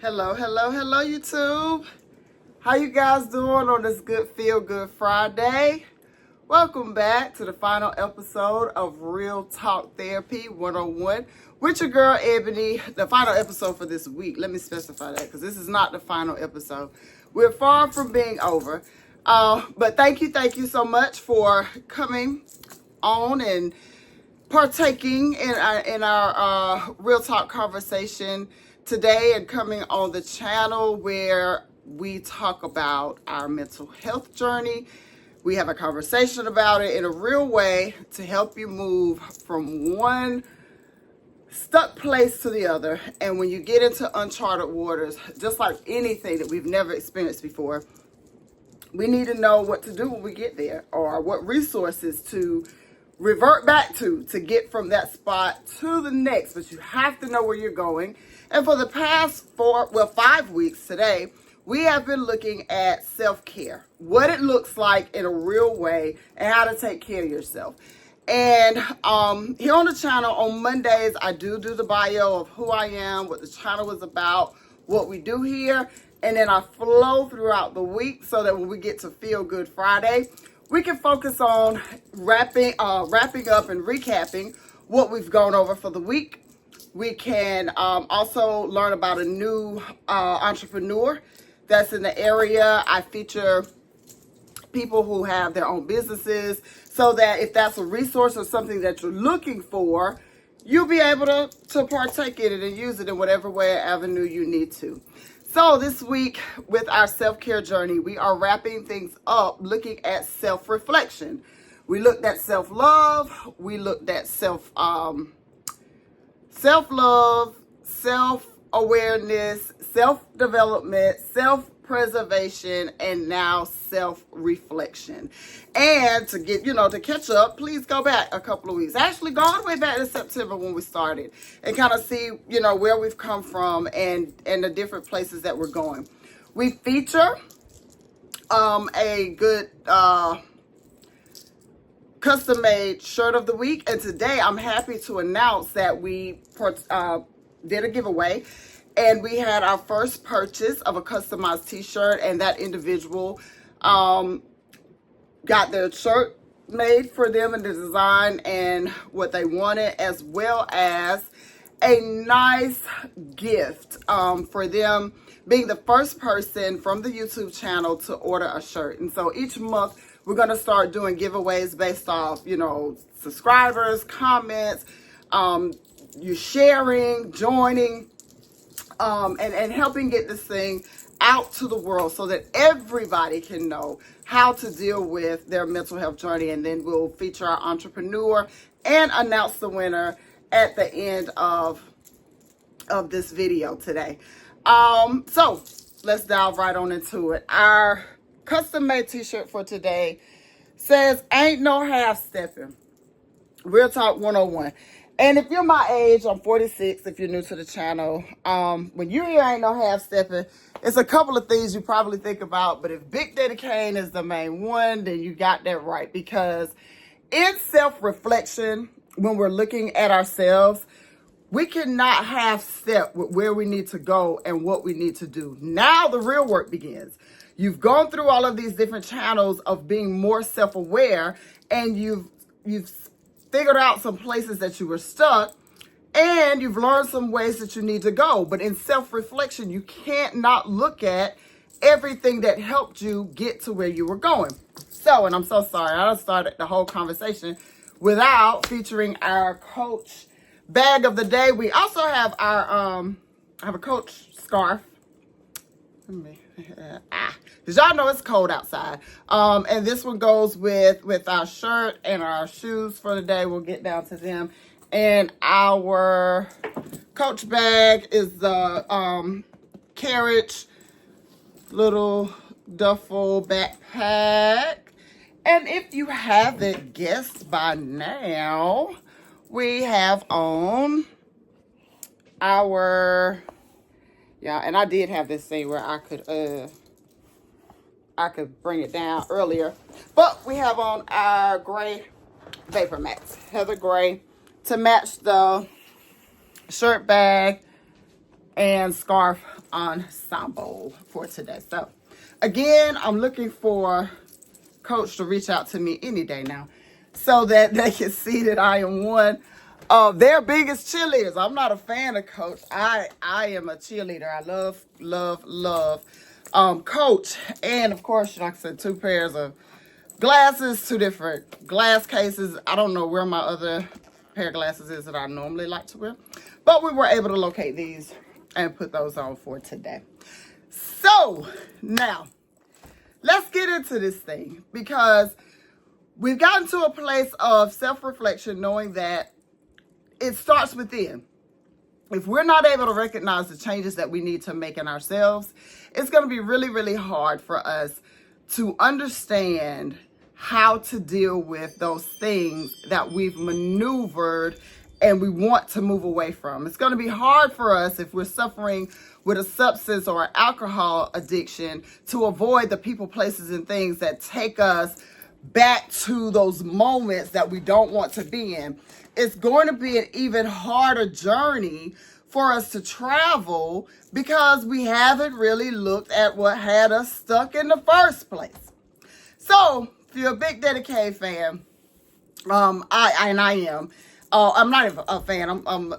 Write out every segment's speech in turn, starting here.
Hello, hello, hello, YouTube. How you guys doing on this good Feel Good Friday? Welcome back to the final episode of Real Talk Therapy 101 with your girl Ebony. The final episode for this week. Let me specify that because this is not the final episode. We're far from being over. But thank you so much for coming on and partaking in our Real Talk conversation today and coming on the channel where we talk about our mental health journey. We have a conversation about it in a real way to help you move from one stuck place to the other. And when you get into uncharted waters, just like anything that we've never experienced before, we need to know what to do when we get there, or what resources to revert back to get from that spot to the next. But you have to know where you're going. And for the past 5 weeks today, we have been looking at self-care, what it looks like in a real way, and how to take care of yourself. And here on the channel on Mondays, I do the bio of who I am, what the channel is about, what we do here. And then I flow throughout the week so that when we get to Feel Good Friday, we can focus on wrapping up and recapping what we've gone over for the week. We can also learn about a new entrepreneur that's in the area. I feature people who have their own businesses so that if that's a resource or something that you're looking for, you'll be able to partake in it and use it in whatever way or avenue you need to. So this week with our self-care journey, we are wrapping things up looking at self-reflection. We looked at self-love, we looked at self-love, self-awareness, self-development, self-preservation, and now self-reflection. And to get, to catch up, please go back a couple of weeks. Actually, go all the way back to September when we started and kind of see, where we've come from and the different places that we're going. We feature a good custom-made shirt of the week. And today I'm happy to announce that we did a giveaway. And we had our first purchase of a customized t-shirt, and that individual got their shirt made for them in the design and what they wanted, as well as a nice gift for them being the first person from the YouTube channel to order a shirt. And so each month we're going to start doing giveaways based off, subscribers, comments, you sharing, joining, and helping get this thing out to the world so that everybody can know how to deal with their mental health journey. And then we'll feature our entrepreneur and announce the winner at the end of this video today. So let's dive right on into it. Our custom-made t-shirt for today says, "Ain't no half stepping." Real Talk 101. And if you're my age, I'm 46, if you're new to the channel, when you hear "ain't no half stepping," it's a couple of things you probably think about, but if Big Daddy Kane is the main one, then you got that right. Because in self-reflection, when we're looking at ourselves, we cannot half step with where we need to go and what we need to do. Now the real work begins. You've gone through all of these different channels of being more self-aware, and you've figured out some places that you were stuck, and you've learned some ways that you need to go. But in self-reflection, you can't not look at everything that helped you get to where you were going. So, and I'm so sorry, I started the whole conversation without featuring our Coach bag of the day. We also have our, I have a Coach scarf. Because y'all know it's cold outside. And this one goes with our shirt and our shoes for the day. We'll get down to them. And our Coach bag is the carriage little duffel backpack. And if you haven't guessed by now, we have on our, and I did have this thing where I could bring it down earlier, but we have on our gray Vapor Max, Heather Gray, to match the shirt, bag, and scarf ensemble for today. So again, I'm looking for Coach to reach out to me any day now so that they can see that I am one of their biggest cheerleaders. I'm not a fan of Coach. I am a cheerleader. I love Coach. And of course, like I said, 2 pairs of glasses, 2 different glass cases. I don't know where my other pair of glasses is that I normally like to wear, but we were able to locate these and put those on for today. So now let's get into this thing, because we've gotten to a place of self-reflection, knowing that it starts within. If we're not able to recognize the changes that we need to make in ourselves, it's going to be really, really hard for us to understand how to deal with those things that we've maneuvered and we want to move away from. It's going to be hard for us if we're suffering with a substance or an alcohol addiction to avoid the people, places, and things that take us back to those moments that we don't want to be in. It's going to be an even harder journey for us to travel because we haven't really looked at what had us stuck in the first place. So, if you're a Big Daddy Kane fan, I am. I'm not even a fan. I'm a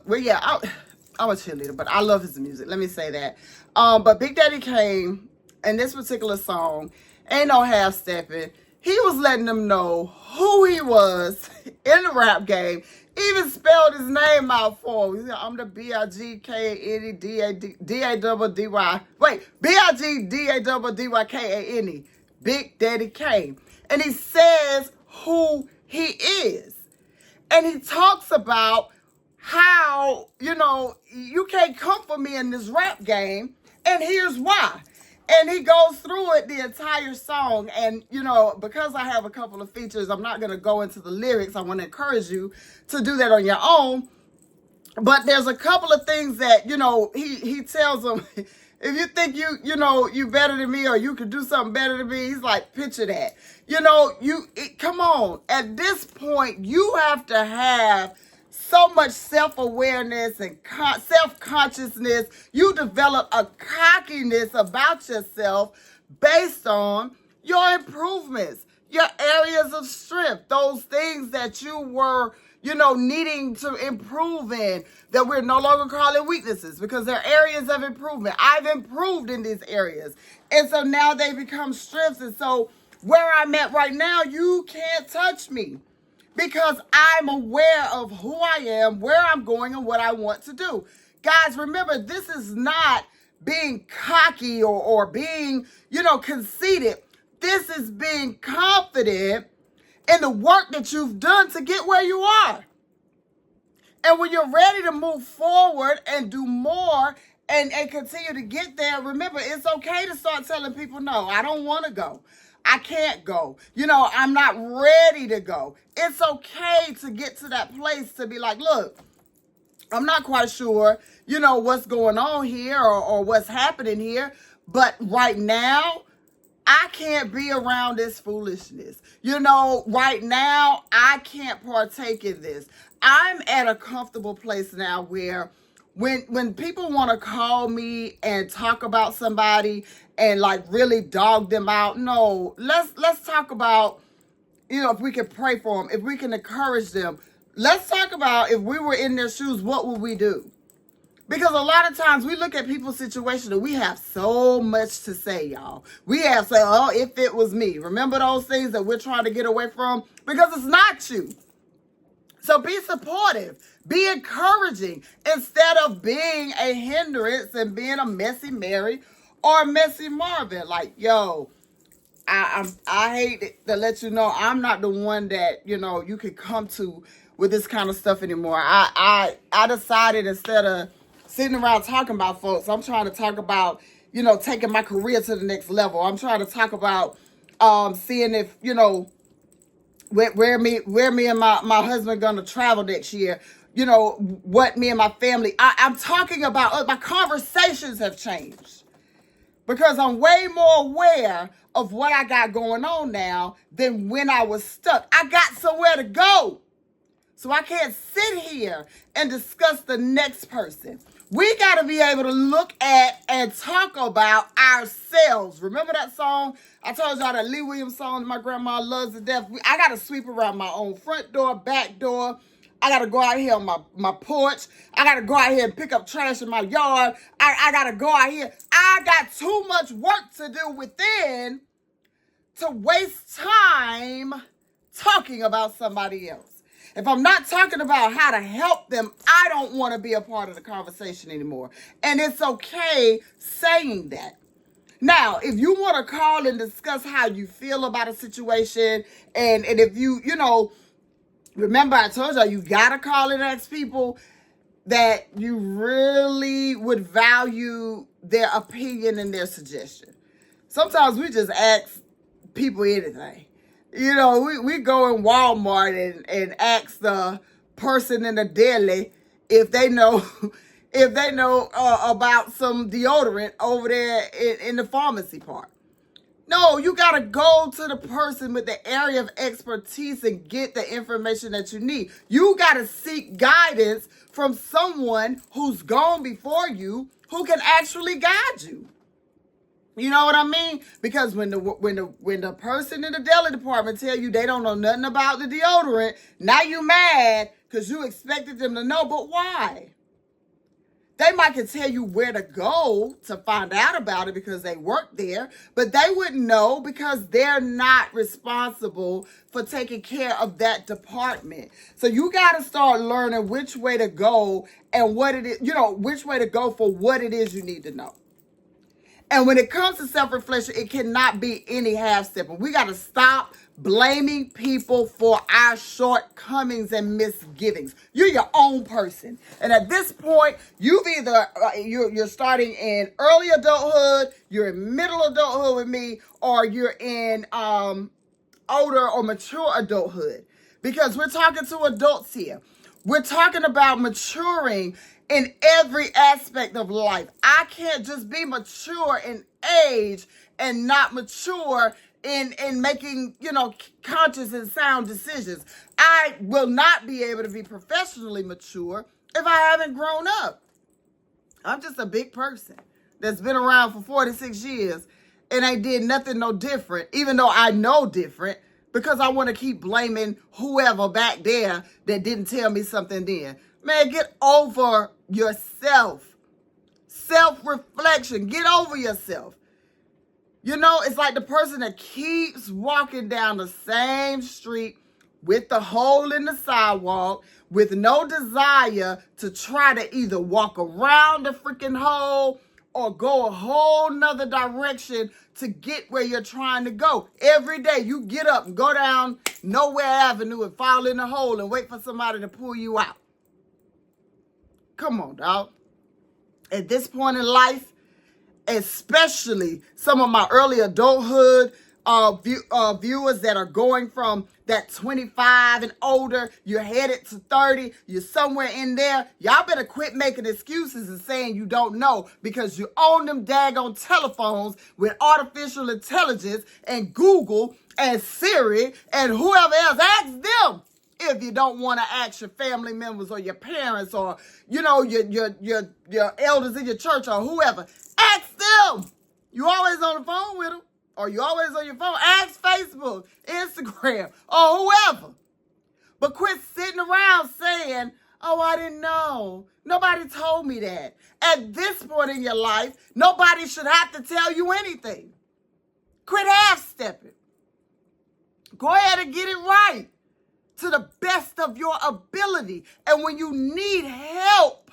cheerleader, but I love his music. Let me say that. But Big Daddy Kane, in this particular song, ain't no half stepping. He was letting them know who he was in the rap game. Even spelled his name out for him. I'm the B-I-G-K-N-E-D-A-D-D-Y. Wait, B-I-G-D-A-D-D-Y-K-A-N-E. Big Daddy Kane. And he says who he is. And he talks about how, you can't come for me in this rap game. And here's why. And he goes through it the entire song. And, because I have a couple of features, I'm not going to go into the lyrics. I want to encourage you to do that on your own. But there's a couple of things that, he tells them, if you think you better than me or you could do something better than me, he's like, picture that. Come on. At this point, you have to have so much self-awareness and self-consciousness. You develop a cockiness about yourself based on your improvements, your areas of strength, those things that you were, needing to improve in, that we're no longer calling weaknesses because they're areas of improvement. I've improved in these areas. And so now they become strengths. And so where I'm at right now, you can't touch me, because I'm aware of who I am, where I'm going, and what I want to do. Guys, remember, this is not being cocky or being, conceited. This is being confident in the work that you've done to get where you are. And when you're ready to move forward and do more and continue to get there, remember, it's okay to start telling people, no, I don't want to go. I can't go. I'm not ready to go. It's okay to get to that place to be like, look, I'm not quite sure, what's going on here or what's happening here. But right now, I can't be around this foolishness. Right now, I can't partake in this. I'm at a comfortable place now where when people want to call me and talk about somebody and like really dog them out, no, let's talk about, if we can pray for them, if we can encourage them. Let's talk about, if we were in their shoes, what would we do? Because a lot of times we look at people's situation and we have so much to say, y'all. We have to say, oh, if it was me. Remember those things that we're trying to get away from? Because it's not you. So be supportive, be encouraging, instead of being a hindrance and being a messy Mary or a messy Marvin. Like, yo, I hate to let you know, I'm not the one that, you could come to with this kind of stuff anymore. I decided, instead of sitting around talking about folks, I'm trying to talk about, taking my career to the next level. I'm trying to talk about seeing if, where me and my husband gonna travel next year, what me and my family, I'm talking about, my conversations have changed because I'm way more aware of what I got going on now than when I was stuck. I got somewhere to go. So I can't sit here and discuss the next person. We got to be able to look at and talk about ourselves. Remember that song? I told y'all that Lee Williams song that my grandma loves to death. I got to sweep around my own front door, back door. I got to go out here on my porch. I got to go out here and pick up trash in my yard. I got to go out here. I got too much work to do within to waste time talking about somebody else. If I'm not talking about how to help them, I don't want to be a part of the conversation anymore. And it's okay saying that. Now, if you want to call and discuss how you feel about a situation, and if you remember I told you got to call and ask people that you really would value their opinion and their suggestion. Sometimes we just ask people anything. We go in Walmart and ask the person in the deli if they know about some deodorant over there in the pharmacy part. No, you got to go to the person with the area of expertise and get the information that you need. You got to seek guidance from someone who's gone before you who can actually guide you. You know what I mean? Because when the person in the deli department tell you they don't know nothing about the deodorant, now you mad because you expected them to know, but why? They might can tell you where to go to find out about it because they work there, but they wouldn't know because they're not responsible for taking care of that department. So you got to start learning which way to go and what it is, which way to go for what it is you need to know. And when it comes to self-reflection, it cannot be any half-stepping. We got to stop blaming people for our shortcomings and misgivings. You're your own person. And at this point, you've either, you're starting in early adulthood, you're in middle adulthood with me, or you're in older or mature adulthood. Because we're talking to adults here. We're talking about maturing in every aspect of life. I can't just be mature in age and not mature in making, conscious and sound decisions. I will not be able to be professionally mature if I haven't grown up. I'm just a big person that's been around for 46 years and I did nothing no different, even though I know different, because I want to keep blaming whoever back there that didn't tell me something then. Man, get over yourself. Self-reflection. Get over yourself. It's like the person that keeps walking down the same street with the hole in the sidewalk with no desire to try to either walk around the freaking hole or go a whole nother direction to get where you're trying to go. Every day you get up and go down Nowhere Avenue and fall in the hole and wait for somebody to pull you out. Come on, dog. At this point in life, especially some of my early adulthood viewers that are going from that 25 and older, you're headed to 30, you're somewhere in there. Y'all better quit making excuses and saying you don't know, because you own them daggone telephones with artificial intelligence and Google and Siri and whoever else. Ask them if you don't want to ask your family members or your parents or, your elders in your church or whoever. Ask them. You always on the phone with them, or you always on your phone. Ask Facebook, Instagram, or whoever. But quit sitting around saying, oh, I didn't know. Nobody told me that. At this point in your life, nobody should have to tell you anything. Quit half-stepping. Go ahead and get it right to the best of your ability. And when you need help,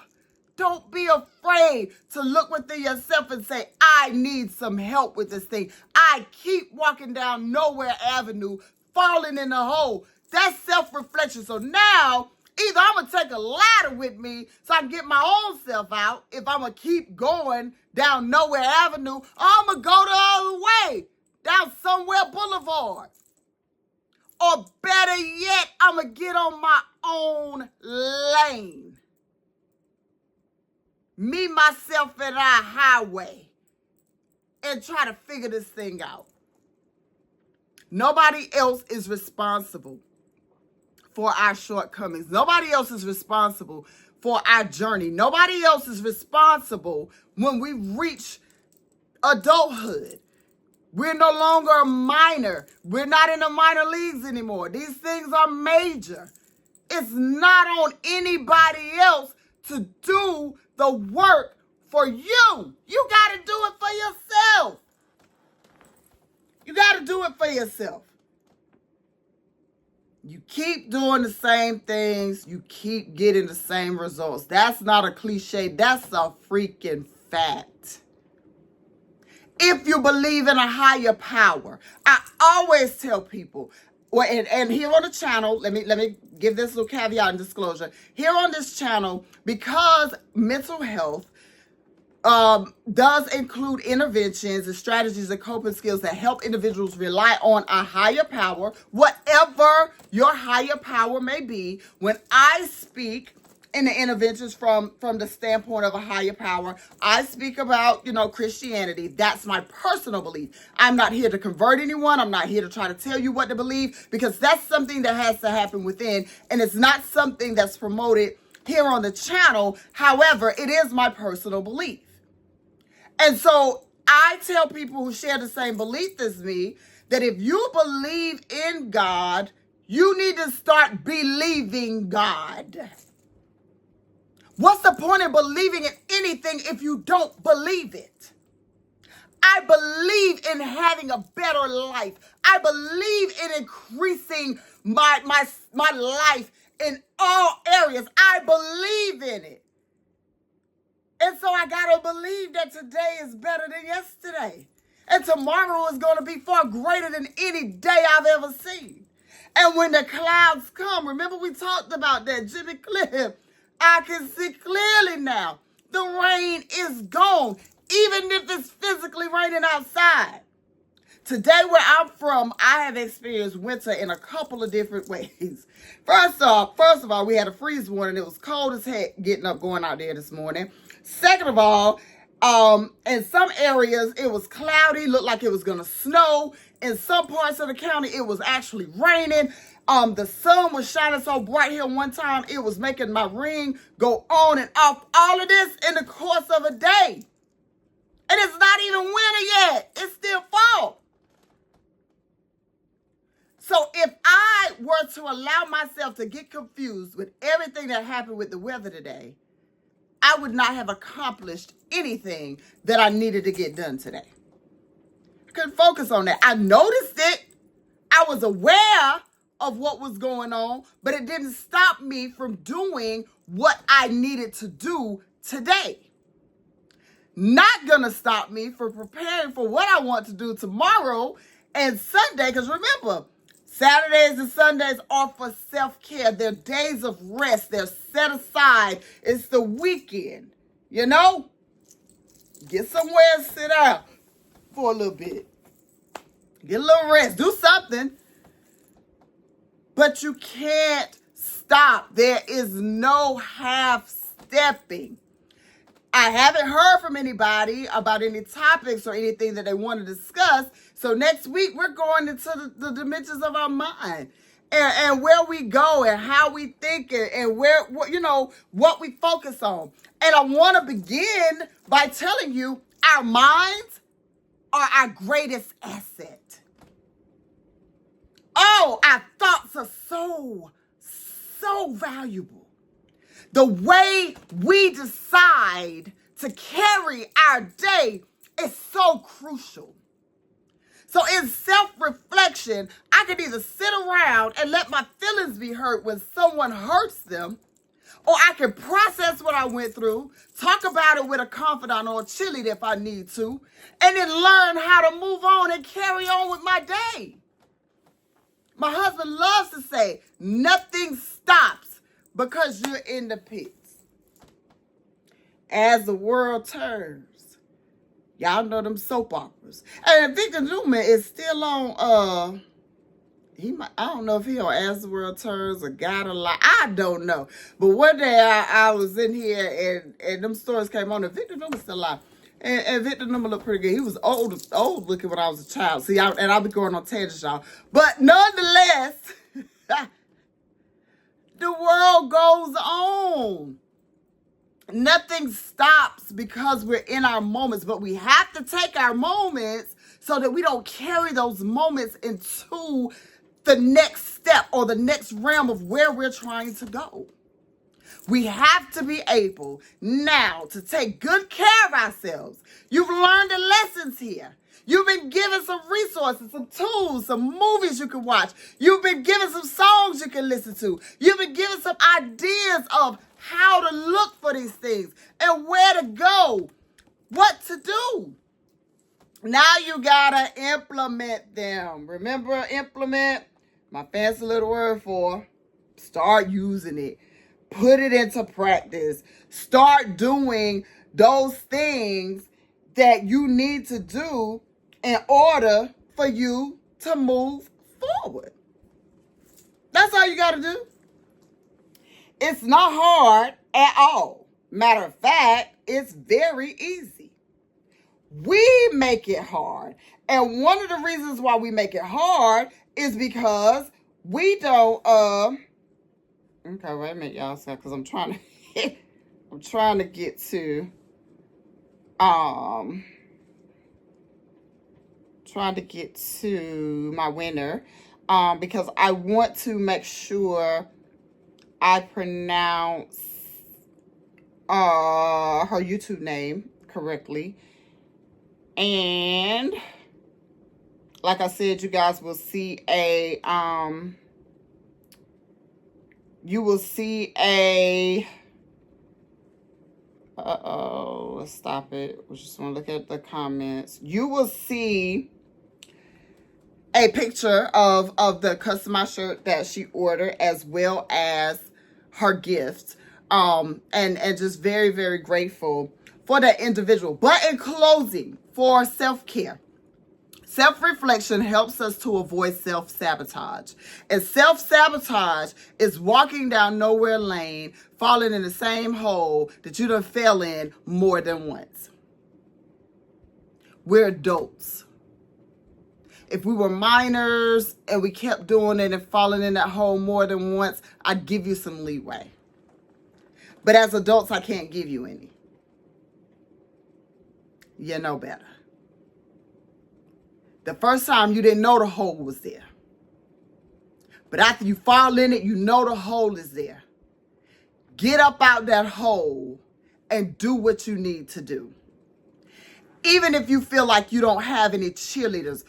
don't be afraid to look within yourself and say, I need some help with this thing. I keep walking down Nowhere Avenue, falling in the hole. That's self-reflection. So now, either I'm going to take a ladder with me so I can get my own self out if I'm going to keep going down Nowhere Avenue, or I'm going to go the other way, down Somewhere Boulevard. Or better yet, I'm going to get on my own lane. Me, myself, and I highway. And try to figure this thing out. Nobody else is responsible for our shortcomings. Nobody else is responsible for our journey. Nobody else is responsible when we reach adulthood. We're no longer a minor. We're not in the minor leagues anymore. These things are major. It's not on anybody else to do the work for you. You got to do it for yourself. You got to do it for yourself. You keep doing the same things. You keep getting the same results. That's not a cliche. That's a freaking fact. If you believe in a higher power, I always tell people, well, and here on the channel, let me give this little caveat and disclosure. Here on this channel, because mental health does include interventions and strategies and coping skills that help individuals rely on a higher power, whatever your higher power may be. When I speak in the interventions from the standpoint of a higher power, I speak about, Christianity. That's my personal belief. I'm not here to convert anyone. I'm not here to try to tell you what to believe, because that's something that has to happen within, and it's not something that's promoted here on the channel. However, it is my personal belief. And so I tell people who share the same belief as me that if you believe in God, you need to start believing God. What's the point of believing in anything if you don't believe it? I believe in having a better life. I believe in increasing my life in all areas. I believe in it. And so I got to believe that today is better than yesterday. And tomorrow is going to be far greater than any day I've ever seen. And when the clouds come, remember we talked about that, Jimmy Cliff, I can see clearly now. The rain is gone, even if it's physically raining outside. Today, where I'm from, I have experienced winter in a couple of different ways. First of all, we had a freeze warning. It was cold as heck getting up, going out there this morning. Second of all, in some areas, it was cloudy, looked like it was going to snow. In some parts of the county, it was actually raining. The sun was shining so bright here one time, it was making my ring go on and off. All of this in the course of a day. And it's not even winter yet. It's still fall. So if I were to allow myself to get confused with everything that happened with the weather today, I would not have accomplished anything that I needed to get done today. I couldn't focus on that. I noticed it. I was aware of what was going on, but it didn't stop me from doing what I needed to do today. Not gonna stop me from preparing for what I want to do tomorrow and Sunday, because remember, Saturdays and Sundays are for self-care. They're days of rest. They're set aside. It's the weekend, Get somewhere and sit down for a little bit. Get a little rest. Do something. But you can't stop. There is no half-stepping. I haven't heard from anybody about any topics or anything that they want to discuss. So next week, we're going into the dimensions of our mind and where we go and how we think and what we focus on. And I want to begin by telling you our minds are our greatest asset. Oh, our thoughts are so valuable. The way we decide to carry our day is so crucial. So in self-reflection, I could either sit around and let my feelings be hurt when someone hurts them, or I can process what I went through, talk about it with a confidant or a cheerleader if I need to, and then learn how to move on and carry on with my day. My husband loves to say, nothing stops because you're in the pits. As the world turns. Y'all know them soap operas. And Victor Newman is still on, I don't know if he on As the World Turns or Got a Lot. I don't know. But one day I was in here and them stories came on and Victor Newman's still alive. And Victor Newman looked pretty good. He was old looking when I was a child. See, I'll be going on tangents, y'all. But nonetheless, the world goes on. Nothing stops because we're in our moments, but we have to take our moments so that we don't carry those moments into the next step or the next realm of where we're trying to go. We have to be able now to take good care of ourselves. You've learned the lessons here. You've been given some resources, some tools, some movies you can watch. You've been given some songs you can listen to. You've been given some ideas of how to look for these things and where to go, what to do. Now you gotta implement them. Remember, implement, my fancy little word for start using it. Put it into practice. Start doing those things that you need to do in order for you to move forward. That's all you got to do. It's not hard at all. Matter of fact, it's very easy. We make it hard. And one of the reasons why we make it hard is because we don't, okay, wait a minute, y'all, because I'm trying to, I'm trying to get to, my winner, because I want to make sure I pronounce her YouTube name correctly. And like I said, you guys will see a let's stop it. We just want to look at the comments. You will see a picture of the customized shirt that she ordered, as well as her gift. And just very, very grateful for that individual. But in closing, for self-care, self-reflection helps us to avoid self-sabotage. And self-sabotage is walking down nowhere lane, falling in the same hole that you done fell in more than once. We're adults. If we were minors and we kept doing it and falling in that hole more than once, I'd give you some leeway. But as adults, I can't give you any. You know better. The first time you didn't know the hole was there. But after you fall in it, you know the hole is there. Get up out that hole and do what you need to do. Even if you feel like you don't have any cheerleaders,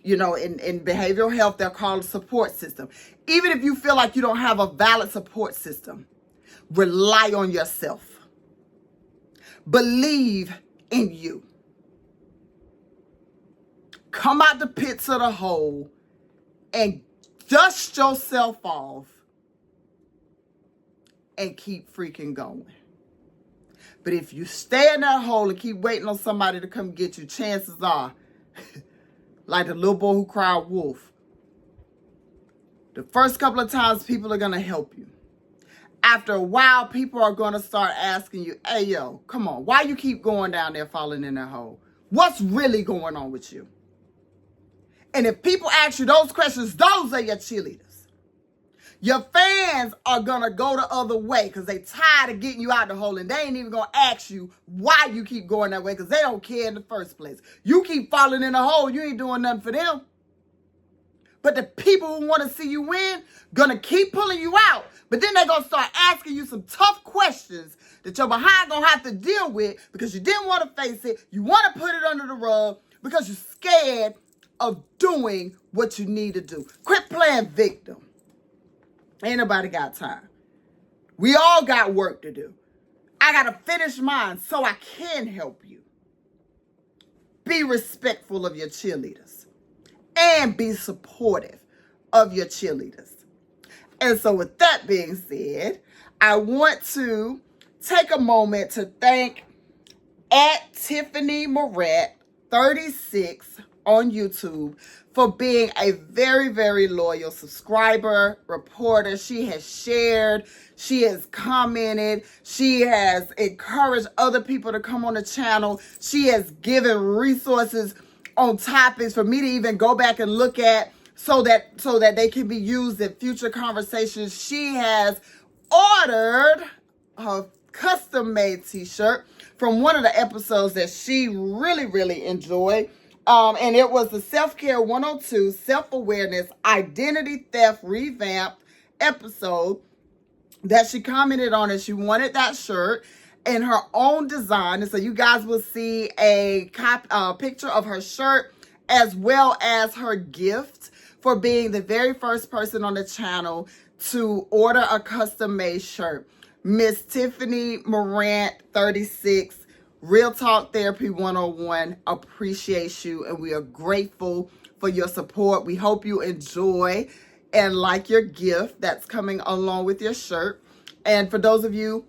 you know, in behavioral health, they're called a support system. Even if you feel like you don't have a valid support system, rely on yourself. Believe in you. Come out the pits of the hole and dust yourself off and keep freaking going. But if you stay in that hole and keep waiting on somebody to come get you, chances are, like the little boy who cried wolf, the first couple of times people are going to help you. After a while, people are going to start asking you, hey, yo, come on, why you keep going down there falling in that hole? What's really going on with you? And if people ask you those questions, those are your cheerleaders. Your fans are going to go the other way because they tired of getting you out the hole, and they ain't even going to ask you why you keep going that way because they don't care in the first place. You keep falling in the hole, you ain't doing nothing for them. But the people who want to see you win, going to keep pulling you out. But then they're going to start asking you some tough questions that your behind going to have to deal with because you didn't want to face it. You want to put it under the rug because you're scared of doing what you need to do. Quit playing victim. Ain't nobody got time. We all got work to do. I got to finish mine so I can help you. Be respectful of your cheerleaders and be supportive of your cheerleaders. And so with that being said, I want to take a moment to thank @Tiffany Moret36 on YouTube for being a very, very loyal subscriber, reporter. She has shared, she has commented, she has encouraged other people to come on the channel. She has given resources on topics for me to even go back and look at so that they can be used in future conversations. She has ordered her custom made t-shirt from one of the episodes that she really enjoyed. And it was the Self-Care 102 Self-Awareness Identity Theft Revamped episode that she commented on, and she wanted that shirt in her own design. And so you guys will see a picture of her shirt as well as her gift for being the very first person on the channel to order a custom made shirt. Miss Tiffany Morant 36, Real Talk Therapy 101 appreciates you, and we are grateful for your support. We hope you enjoy and like your gift that's coming along with your shirt. And for those of you,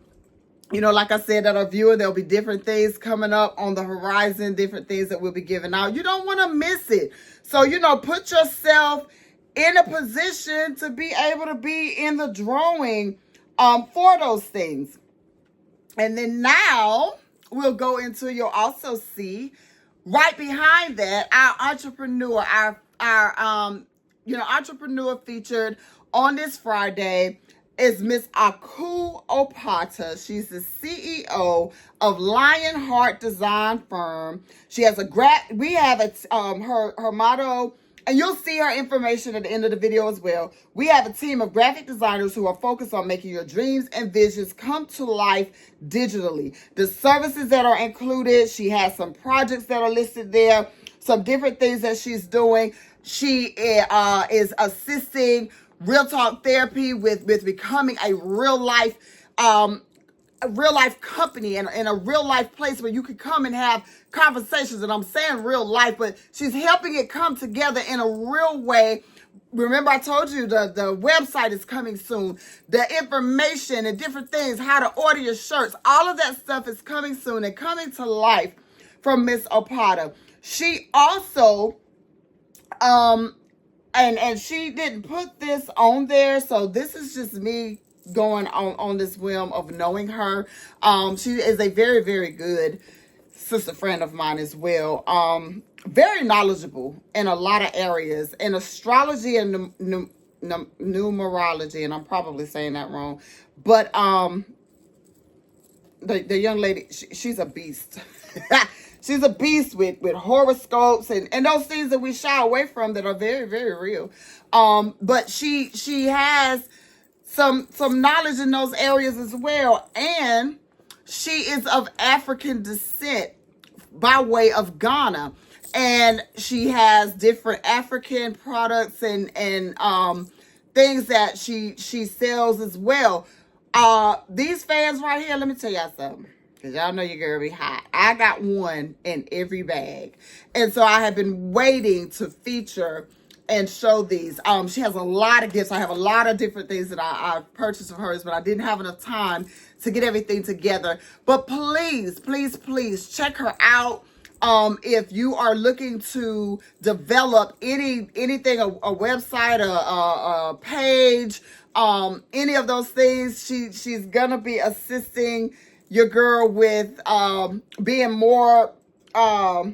like I said, that are viewing, there'll be different things coming up on the horizon, different things that we'll be giving out. You don't want to miss it. So, put yourself in a position to be able to be in the drawing for those things. And then now we'll go into, you'll also see right behind that, our entrepreneur, our entrepreneur featured on this Friday is Miss Aku Opata. She's the CEO of Lionheart Design Firm. She has we have her motto, and you'll see her information at the end of the video as well. We have a team of graphic designers who are focused on making your dreams and visions come to life digitally. The services that are included, she has some projects that are listed there, some different things that she's doing. She is assisting Real Talk Therapy with becoming a real life company and in a real life place where you can come and have conversations. And I'm saying real life, but she's helping it come together in a real way. Remember, I told you the website is coming soon. The information and different things, how to order your shirts, all of that stuff is coming soon and coming to life from Miss Opata. She also and she didn't put this on there, so this is just me going on this whim of knowing her. She is a very good sister friend of mine as well. Very knowledgeable in a lot of areas in astrology and numerology, and I'm probably saying that wrong, but the young lady, she's a beast. She's a beast with horoscopes and those things that we shy away from that are very real. But she has some knowledge in those areas as well. And she is of African descent by way of Ghana. And she has different African products and things that she sells as well. These fans right here, let me tell y'all something. Because y'all know your girl be hot. I got one in every bag. And so I have been waiting to feature and show these. She has a lot of gifts. I have a lot of different things that I've purchased of hers, but I didn't have enough time to get everything together. But please check her out. If you are looking to develop anything, a website, a page, any of those things, she's gonna be assisting your girl with being more, I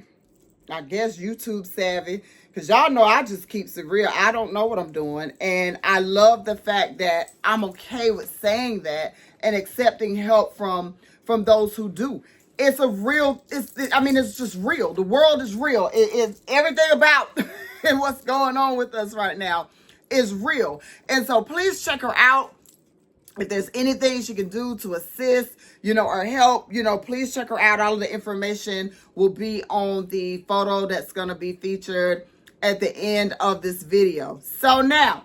guess, YouTube savvy. Because y'all know I just keeps it real. I don't know what I'm doing. And I love the fact that I'm okay with saying that and accepting help from those who do. It's just real. The world is real. It's everything about and what's going on with us right now is real. And so please check her out. If there's anything she can do to assist, or help, please check her out. All of the information will be on the photo that's going to be featured at the end of this video. So now,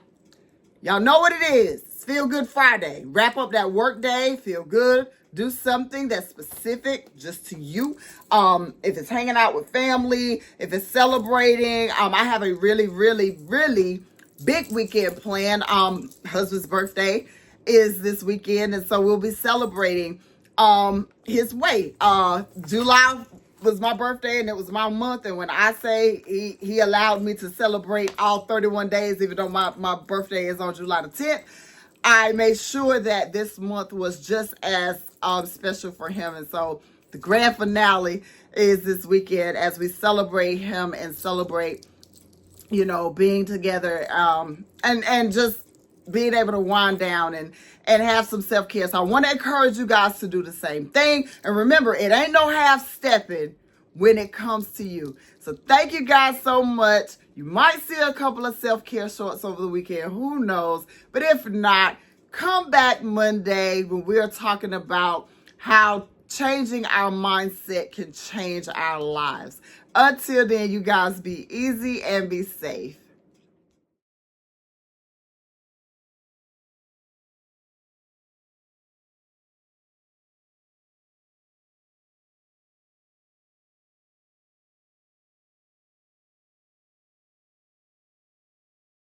y'all know what it is. It's Feel Good Friday. Wrap up that work day. Feel good. Do something that's specific just to you. If it's hanging out with family, if it's celebrating. I have a really big weekend planned. Husband's birthday is this weekend, and so we'll be celebrating his way. July was my birthday and it was my month, and when I say he allowed me to celebrate all 31 days, even though my birthday is on July the 10th, I made sure that this month was just as special for him. And so the grand finale is this weekend as we celebrate him and celebrate, being together and just being able to wind down and have some self-care. So I want to encourage you guys to do the same thing. And remember, it ain't no half stepping when it comes to you. So thank you guys so much. You might see a couple of self-care shorts over the weekend. Who knows? But if not, come back Monday when we're talking about how changing our mindset can change our lives. Until then, you guys be easy and be safe.